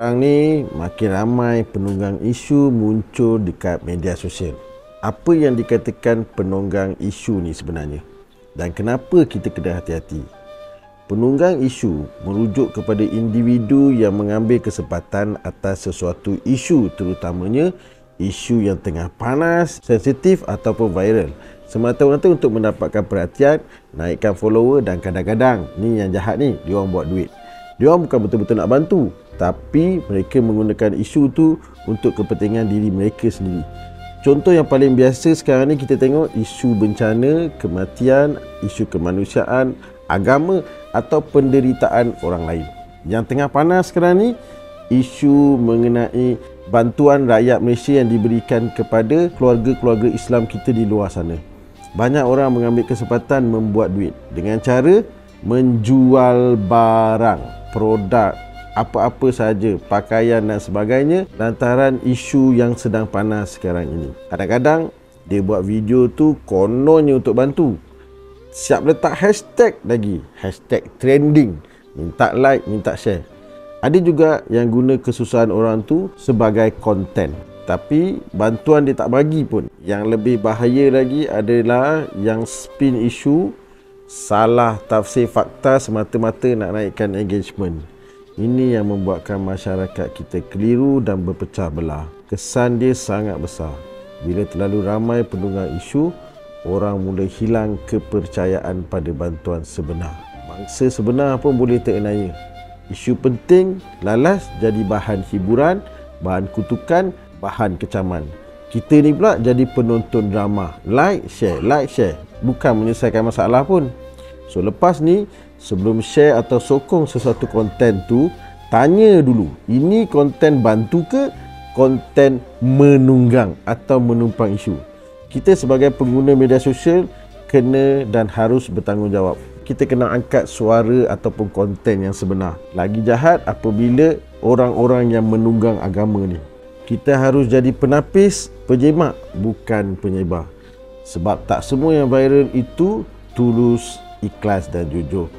Sekarang ni makin ramai penunggang isu muncul dekat media sosial. Apa yang dikatakan penunggang isu ni sebenarnya? Dan kenapa kita kena hati-hati? Penunggang isu merujuk kepada individu yang mengambil kesempatan atas sesuatu isu, terutamanya isu yang tengah panas, sensitif ataupun viral, semata-mata untuk mendapatkan perhatian, naikkan follower dan kadang-kadang ni yang jahat ni, dia orang buat duit. Dia orang bukan betul-betul nak bantu, tapi mereka menggunakan isu tu untuk kepentingan diri mereka sendiri. Contoh yang paling biasa sekarang ni kita tengok isu bencana, kematian, isu kemanusiaan, agama atau penderitaan orang lain. Yang tengah panas sekarang ni, isu mengenai bantuan rakyat Malaysia yang diberikan kepada keluarga-keluarga Islam kita di luar sana. Banyak orang mengambil kesempatan membuat duit dengan cara menjual barang, produk, apa-apa saja, pakaian dan sebagainya lantaran isu yang sedang panas sekarang ini. Kadang-kadang dia buat video tu kononnya untuk bantu. Siap letak hashtag lagi, hashtag trending, minta like, minta share. Ada juga yang guna kesusahan orang tu sebagai konten, tapi bantuan dia tak bagi pun. Yang lebih bahaya lagi adalah yang spin isu, salah tafsir fakta semata-mata nak naikkan engagement. Ini yang membuatkan masyarakat kita keliru dan berpecah belah. Kesan dia sangat besar. Bila terlalu ramai penunggang isu, orang mula hilang kepercayaan pada bantuan sebenar. Mangsa sebenar pun boleh terenaya. Isu penting lalas jadi bahan hiburan, bahan kutukan, bahan kecaman. Kita ni pula jadi penonton drama. Like, share. Bukan menyelesaikan masalah pun. So lepas ni, sebelum share atau sokong sesuatu konten tu, tanya dulu, ini konten bantu ke konten menunggang atau menumpang isu? Kita sebagai pengguna media sosial kena dan harus bertanggungjawab. Kita kena angkat suara ataupun konten yang sebenar. Lagi jahat apabila orang-orang yang menunggang agama ni. Kita harus jadi penapis, penjemak, bukan penyebar. Sebab tak semua yang viral itu tulus, ikhlas dan jujur.